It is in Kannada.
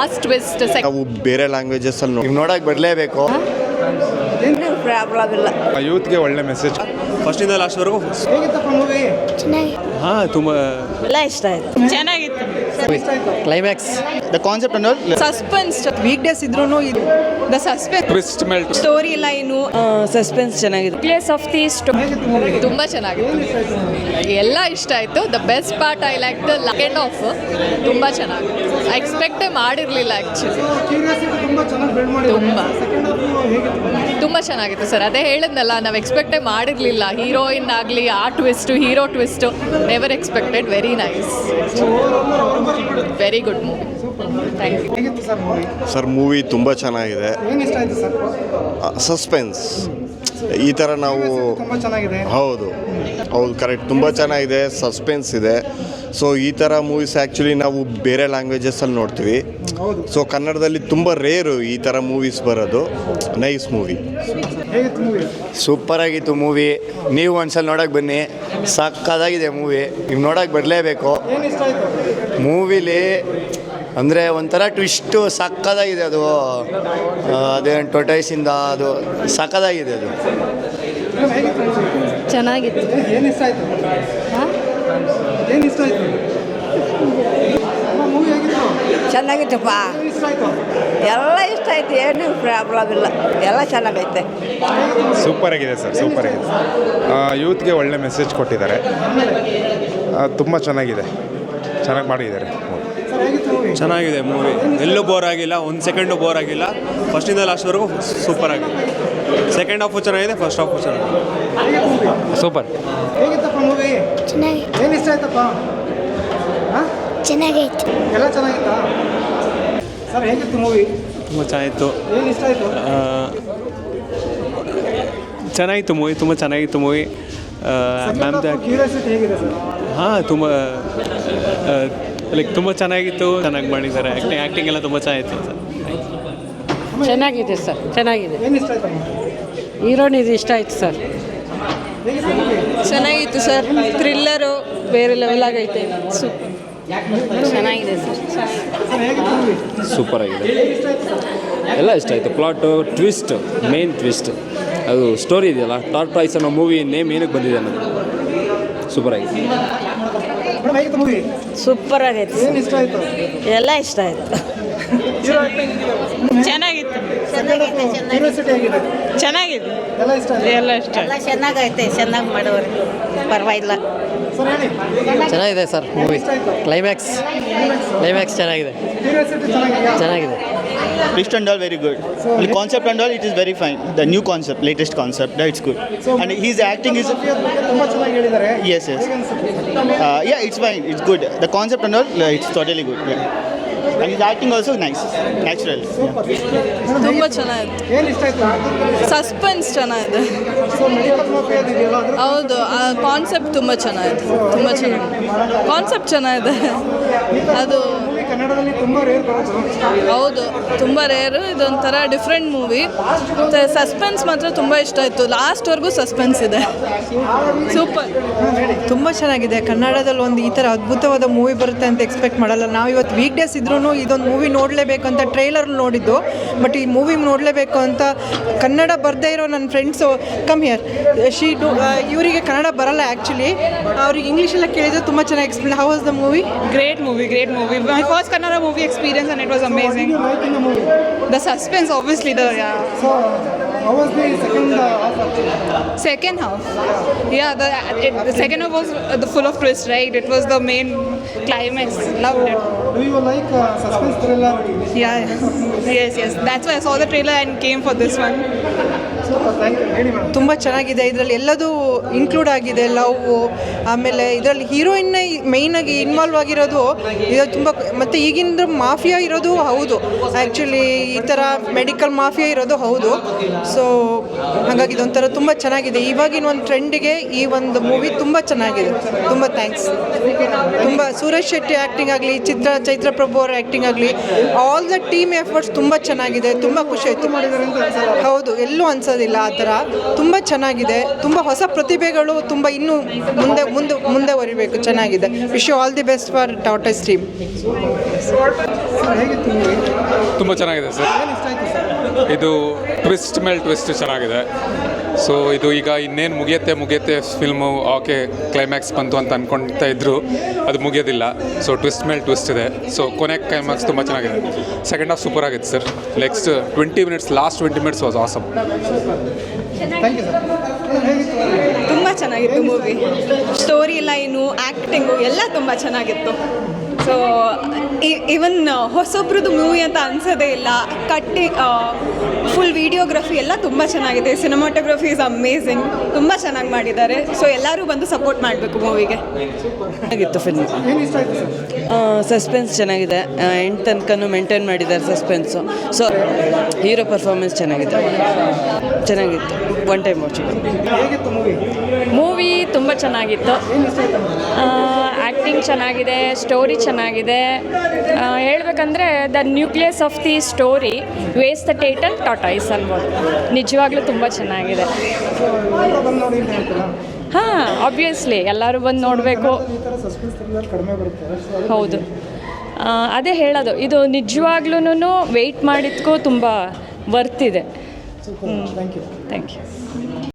ಲಾಸ್ಟ್ ಟ್ವಿಸ್ಟ್ ನಾವು ಬೇರೆ ಲ್ಯಾಂಗ್ವೇಜಸ್ ಅಲ್ಲಿ ನೋಡಕ್ಕೆ ಬರಲೇಬೇಕು. ಪ್ರಾಬ್ಲಮ್ ಇಲ್ಲ. ಯೂತ್ಗೆ ಒಳ್ಳೆ ಮೆಸೇಜ್. ಫಸ್ಟಿಂದ ಲಾಸ್ಟ್ವರೆಗೂ ತುಂಬ ಎಲ್ಲ ಇಷ್ಟ ಆಯ್ತು. ಚೆನ್ನಾಗಿತ್ತು. Climax, the concept and all suspense, week days ಇದ್ರೂ the suspense, twist melt, story line, suspense ಚೆನ್ನಾಗಿದೆ. ಪ್ಲೇಸ್ ಆಫ್ ದಿ ತುಂಬ ಚೆನ್ನಾಗಿತ್ತು. ಎಲ್ಲ ಇಷ್ಟ ಆಯಿತು. The best part I like the second half. ತುಂಬ ಚೆನ್ನಾಗಿತ್ತು. ಎಕ್ಸ್ಪೆಕ್ಟೇ ಮಾಡಿರಲಿಲ್ಲ ಆ್ಯಕ್ಚುಲಿ. ತುಂಬ ಚೆನ್ನಾಗಿತ್ತು ಸರ್. ಅದೇ ಹೇಳಿದ್ನಲ್ಲ, ನಾವು ಎಕ್ಸ್ಪೆಕ್ಟೇ ಮಾಡಿರಲಿಲ್ಲ. ಹೀರೋಯಿನ್ ಆಗಲಿ, ಆ twist, hero twist, never expected. Very nice, very good movie. Thank you sir. Movie ತುಂಬ ಚೆನ್ನಾಗಿದೆ. ಸಸ್ಪೆನ್ಸ್ ಈ ಥರ ನಾವು ಹೌದು ಕರೆಕ್ಟ್, ತುಂಬ ಚೆನ್ನಾಗಿದೆ. ಸಸ್ಪೆನ್ಸ್ ಇದೆ. ಸೊ ಈ ಥರ ಮೂವೀಸ್ ಆ್ಯಕ್ಚುಲಿ ನಾವು ಬೇರೆ ಲ್ಯಾಂಗ್ವೇಜಸ್ಸಲ್ಲಿ ನೋಡ್ತೀವಿ. ಸೊ ಕನ್ನಡದಲ್ಲಿ ತುಂಬ ರೇರು ಈ ಥರ ಮೂವೀಸ್ ಬರೋದು. Nice movie. ಸೂಪರ್ ಆಗಿತ್ತು ಮೂವಿ. ನೀವು ಒಂದ್ಸಲ ನೋಡೋಕೆ ಬನ್ನಿ, ಸಕ್ಕತ್ತಾಗಿದೆ ಮೂವಿ. ನೀವು ನೋಡೋಕೆ ಬರಲೇಬೇಕು. ಮೂವಿಲಿ ಅಂದರೆ ಒಂಥರ ಟ್ವಿಸ್ಟು ಸಕ್ಕತ್ತಾಗಿದೆ. ಅದು ಅದೇನು ಟೊಟೈಸಿಂದ ಅದು ಸಕ್ಕತ್ತಾಗಿದೆ. ಅದು ಚೆನ್ನಾಗಿತ್ತು. ಚೆನ್ನಾಗಿತ್ತಪ್ಪ. ಎಲ್ಲ ಇಷ್ಟ ಆಯ್ತು. ಏನು ಪ್ರಾಬ್ಲಮ್ ಇಲ್ಲ. ಎಲ್ಲ ಚೆನ್ನಾಗೈತೆ. ಸೂಪರ್ ಆಗಿದೆ ಸರ್, ಸೂಪರ್ ಆಗಿದೆ. ಯೂತ್ಗೆ ಒಳ್ಳೆ ಮೆಸೇಜ್ ಕೊಟ್ಟಿದ್ದಾರೆ. ತುಂಬ ಚೆನ್ನಾಗಿದೆ, ಚೆನ್ನಾಗಿ ಮಾಡಿದ್ದಾರೆ. ಚೆನ್ನಾಗಿದೆ ಮೂವಿ. ಎಲ್ಲೂ ಬೋರ್ ಆಗಿಲ್ಲ, ಒಂದು ಸೆಕೆಂಡು ಬೋರ್ ಆಗಿಲ್ಲ. ಫಸ್ಟಿಂದ ಲಾಸ್ಟ್ವರೆಗೂ ಸೂಪರ್ ಆಗಿದೆ. ಸೆಕೆಂಡ್ ಹಾಫು ಚೆನ್ನಾಗಿದೆ, ಫಸ್ಟ್ ಹಾಫು ಚೆನ್ನಾಗಿದೆ. ಸೂಪರ್. ಚೆನ್ನಾಗೈತೆ. ಎಲ್ಲ ಚೆನ್ನಾಗಿತ್ತಾ ಸರ್? ಹೇಗಿತ್ತು ಮೂವಿ? ತುಂಬ ಚೆನ್ನಾಗಿತ್ತು. ಚೆನ್ನಾಗಿತ್ತು ಮೂವಿ, ತುಂಬ ಚೆನ್ನಾಗಿತ್ತು ಮೂವಿ. ಮ್ಯಾಮ್ದು ಹಾಂ, ತುಂಬ ಲೈಕ್ ತುಂಬ ಚೆನ್ನಾಗಿತ್ತು. ಚೆನ್ನಾಗಿ ಮಾಡಿದ್ದಾರೆ. ಆ್ಯಕ್ಟಿಂಗ್ ಎಲ್ಲ ತುಂಬ ಚೆನ್ನಾಗಿತ್ತು ಸರ್. ಚೆನ್ನಾಗಿದೆ ಸರ್, ಚೆನ್ನಾಗಿದೆ. ಹೀರೋನ್ ಇದು ಇಷ್ಟ ಆಯ್ತು ಸರ್. ಚೆನ್ನಾಗಿತ್ತು ಸರ್. ಥ್ರಿಲ್ಲರು ಬೇರೆ ಲೆವೆಲ್ ಆಗೈತೆ. ಚೆನ್ನಾಗಿದೆ ಸರ್. ಸೂಪರ್ ಆಗಿದೆ. ಎಲ್ಲ ಇಷ್ಟ ಆಯಿತು. ಪ್ಲಾಟು, ಟ್ವಿಸ್ಟ್, ಮೇನ್ ಟ್ವಿಸ್ಟ್, ಅದು ಸ್ಟೋರಿ ಇದೆಯಲ್ಲ, ಟಾರ್ಟಾಯ್ಸ್ ಅನ್ನೋ ಮೂವಿ ನೇಮ್ ಏನಕ್ಕೆ ಬಂದಿದೆ ಅನ್ನೋದು ಸೂಪರ್ ಆಗಿದೆ. ಸೂಪರ್ ಆಗೈತೆ. ಎಲ್ಲ ಇಷ್ಟ ಆಯ್ತು. ಚೆನ್ನಾಗಿತ್ತು. ಚೆನ್ನಾಗಿದೆ. ಎಲ್ಲ ಇಷ್ಟ. ಎಲ್ಲ ಚೆನ್ನಾಗೈತೆ. ಚೆನ್ನಾಗಿ ಮಾಡೋರು, ಪರವಾಗಿಲ್ಲ. ಚೆನ್ನಾಗಿದೆ ಸರ್ ಮೂವಿ. ಕ್ಲೈಮ್ಯಾಕ್ಸ್ ಚೆನ್ನಾಗಿದೆ. ಚೆನ್ನಾಗಿದೆ. twist and all very good. The concept and all, it is very fine. The new concept, latest concept, it's good. And his acting is yes. Yeah, it's fine. It's good. The concept and all, it's totally good. Yeah. And his acting also nice, natural. ತುಂಬ ಚೆನ್ನಾಗಿತ್ತು. ಸಸ್ಪೆನ್ಸ್ ಚೆನ್ನಾಗಿದೆ. ಹೌದು, ಆ ಕಾನ್ಸೆಪ್ಟ್ ತುಂಬ ಚೆನ್ನಾಗಿದೆ. ತುಂಬ ಚೆನ್ನಾಗಿದೆ. ಕಾನ್ಸೆಪ್ಟ್ ಚೆನ್ನಾಗಿದೆ. ಅದು ಹೌದು, ತುಂಬ ರೇರು. ಇದೊಂಥರ ಡಿಫ್ರೆಂಟ್ ಮೂವಿ. ಸಸ್ಪೆನ್ಸ್ ಮಾತ್ರ ತುಂಬ ಇಷ್ಟ ಆಯಿತು. ಲಾಸ್ಟ್ವರೆಗೂ ಸಸ್ಪೆನ್ಸ್ ಇದೆ. ಸೂಪರ್. ತುಂಬ ಚೆನ್ನಾಗಿದೆ. ಕನ್ನಡದಲ್ಲಿ ಒಂದು ಈ ಥರ ಅದ್ಭುತವಾದ ಮೂವಿ ಬರುತ್ತೆ ಅಂತ ಎಕ್ಸ್ಪೆಕ್ಟ್ ಮಾಡಲ್ಲ. ನಾವು ಇವತ್ತು ವೀಕ್ ಡೇಸ್ ಇದ್ರೂ ಇದೊಂದು ಮೂವಿ ನೋಡಲೇಬೇಕು ಅಂತ ಟ್ರೈಲರ್ ನೋಡಿದ್ದು. ಬಟ್ ಈ ಮೂವಿ ನೋಡಲೇಬೇಕು ಅಂತ ಕನ್ನಡ ಬರದೇ ಇರೋ ನನ್ನ ಫ್ರೆಂಡ್ಸು ಕಮ್ ಹಿಯರ್ ಇವರಿಗೆ ಕನ್ನಡ ಬರಲ್ಲ ಆ್ಯಕ್ಚುಲಿ. ಅವ್ರಿಗೆ ಇಂಗ್ಲೀಷೆಲ್ಲ ಕೇಳಿದ್ರೆ ತುಂಬ ಚೆನ್ನಾಗಿ explain. How was the movie? Great movie. My first Kannada movie experience and it was amazing. The suspense, obviously. So, how was the second half? Yeah, the second half was full of twist, right? It was the main climax. Loved it. Do you like suspense thriller? Yeah. Yes. That's why I saw the trailer and came for this one. ತುಂಬ ಚೆನ್ನಾಗಿದೆ. ಇದರಲ್ಲಿ ಎಲ್ಲದೂ ಇನ್ಕ್ಲೂಡ್ ಆಗಿದೆ. ಲವ್, ಆಮೇಲೆ ಇದರಲ್ಲಿ ಹೀರೋಯಿನ್ನ ಮೇಯ್ನಾಗಿ ಇನ್ವಾಲ್ವ್ ಆಗಿರೋದು ಇದು ತುಂಬ. ಮತ್ತು ಈಗಿನ ಮಾಫಿಯಾ ಇರೋದು ಹೌದು, ಆ್ಯಕ್ಚುಲಿ ಈ ಥರ ಮೆಡಿಕಲ್ ಮಾಫಿಯಾ ಇರೋದು ಹೌದು. ಸೊ ಹಾಗಾಗಿ ಇದೊಂಥರ ತುಂಬ ಚೆನ್ನಾಗಿದೆ. ಇವಾಗಿನ ಒಂದು ಟ್ರೆಂಡಿಗೆ ಈ ಒಂದು ಮೂವಿ ತುಂಬ ಚೆನ್ನಾಗಿದೆ. ತುಂಬ ಥ್ಯಾಂಕ್ಸ್. ತುಂಬ ಸೂರಜ್ ಶೆಟ್ಟಿ ಆ್ಯಕ್ಟಿಂಗ್ ಆಗಲಿ, ಚೈತ್ರ ಪ್ರಭು ಅವ್ರ ಆ್ಯಕ್ಟಿಂಗ್ ಆಗಲಿ, ಆಲ್ ದ ಟೀಮ್ ಎಫರ್ಟ್ಸ್ ತುಂಬ ಚೆನ್ನಾಗಿದೆ. ತುಂಬ ಖುಷಿ ಆಯಿತು. ಹೌದು, ಎಲ್ಲೂ ಅನ್ಸೋದಿಲ್ಲ ಆ ಥರ. ತುಂಬ ಚೆನ್ನಾಗಿದೆ. ತುಂಬ ಹೊಸ ಪ್ರತಿಭೆಗಳು ತುಂಬ ಇನ್ನೂ ಮುಂದೆ ಬರಿಬೇಕು. ಚೆನ್ನಾಗಿದೆ. Wish you all the best for Tata's team. ಹೇಗಿತ್ತು ಮೂವಿ? ತುಂಬ ಚೆನ್ನಾಗಿದೆ ಸರ್. ಏನು ಇಷ್ಟ ಆಯಿತು ಸರ್? ಇದು ಟ್ವಿಸ್ಟ್ ಮೇಲೆ ಟ್ವಿಸ್ಟ್ ಚೆನ್ನಾಗಿದೆ. ಸೊ ಇದು ಈಗ ಇನ್ನೇನು ಮುಗಿಯುತ್ತೆ ಫಿಲ್ಮು, ಓಕೆ ಕ್ಲೈಮ್ಯಾಕ್ಸ್ ಬಂತು ಅಂತ ಅಂದ್ಕೊಳ್ತಾ ಇದ್ರು, ಅದು ಮುಗಿಯೋದಿಲ್ಲ. ಸೊ ಟ್ವಿಸ್ಟ್ ಮೇಲೆ ಟ್ವಿಸ್ಟ್ ಇದೆ. ಸೊ ಕೊನೆ ಕ್ಲೈಮ್ಯಾಕ್ಸ್ ತುಂಬ ಚೆನ್ನಾಗಿದೆ. ಸೆಕೆಂಡ್ ಹಾಫ್ ಸೂಪರ್ ಆಗಿತ್ತು sir. Next 20 minutes, last 20 minutes was awesome. Thank you sir. ಹೇಗಿತ್ತು? ತುಂಬ ಚೆನ್ನಾಗಿತ್ತು ಮೂವಿ. ಸ್ಟೋರಿ ಲೈನು, ಆ್ಯಕ್ಟಿಂಗು ಎಲ್ಲ ತುಂಬ ಚೆನ್ನಾಗಿತ್ತು. ಸೊ ಈವನ್ ಹೊಸೊಬ್ರದ್ದು ಮೂವಿ ಅಂತ ಅನ್ಸೋದೇ ಇಲ್ಲ. ಫುಲ್ ವಿಡಿಯೋಗ್ರಫಿ ಎಲ್ಲ ತುಂಬ ಚೆನ್ನಾಗಿದೆ. Cinematography is amazing. ತುಂಬ ಚೆನ್ನಾಗಿ ಮಾಡಿದ್ದಾರೆ. ಸೊ ಎಲ್ಲರೂ ಬಂದು ಸಪೋರ್ಟ್ ಮಾಡಬೇಕು ಮೂವಿಗೆ. ಚೆನ್ನಾಗಿತ್ತು ಫಿಲ್ಮ್. ಏನು ಇಷ್ಟ ಆಯಿತು ಸರ್? ಸಸ್ಪೆನ್ಸ್ ಚೆನ್ನಾಗಿದೆ, ಎಂಡ್ ತನಕನೂ ಮೇಂಟೈನ್ ಮಾಡಿದ್ದಾರೆ ಸಸ್ಪೆನ್ಸು. ಸೊ ಹೀರೋ ಪರ್ಫಾರ್ಮೆನ್ಸ್ ಚೆನ್ನಾಗಿತ್ತು. One time watching. ಹೇಗಿತ್ತು ಮೂವಿ? ಮೂವಿ ತುಂಬ ಚೆನ್ನಾಗಿತ್ತು. ಆ್ಯಕ್ಟಿಂಗ್ ಚೆನ್ನಾಗಿದೆ, ಸ್ಟೋರಿ ಚೆನ್ನಾಗಿದೆ. ಹೇಳಬೇಕಂದ್ರೆ the nucleus of the story was the ಟೇಟಲ್ ಟಾಟಾಯ್ಸ್ ಅನ್ಬೋದು. ನಿಜವಾಗ್ಲೂ ತುಂಬ ಚೆನ್ನಾಗಿದೆ. ಬಂದು ನೋಡಿ ಅಂತ ಹೇಳ್ತೀರಾ? ಹಾಂ, ಆಬ್ವಿಯಸ್ಲಿ ಎಲ್ಲರೂ ಬಂದು ನೋಡಬೇಕು. ಈ ಥರ ಸಸ್ಪೆನ್ಸ್ ಥ್ರಿಲ್ಲರ್ ಕಡಿಮೆ ಬರುತ್ತೆ. ಹೌದು, ಅದೇ ಹೇಳೋದು, ಇದು ನಿಜವಾಗ್ಲೂ ವೆಯ್ಟ್ ಮಾಡಿದ್ಕೂ ತುಂಬ ವರ್ತ್ ಇದೆ. Thank you. Thank you.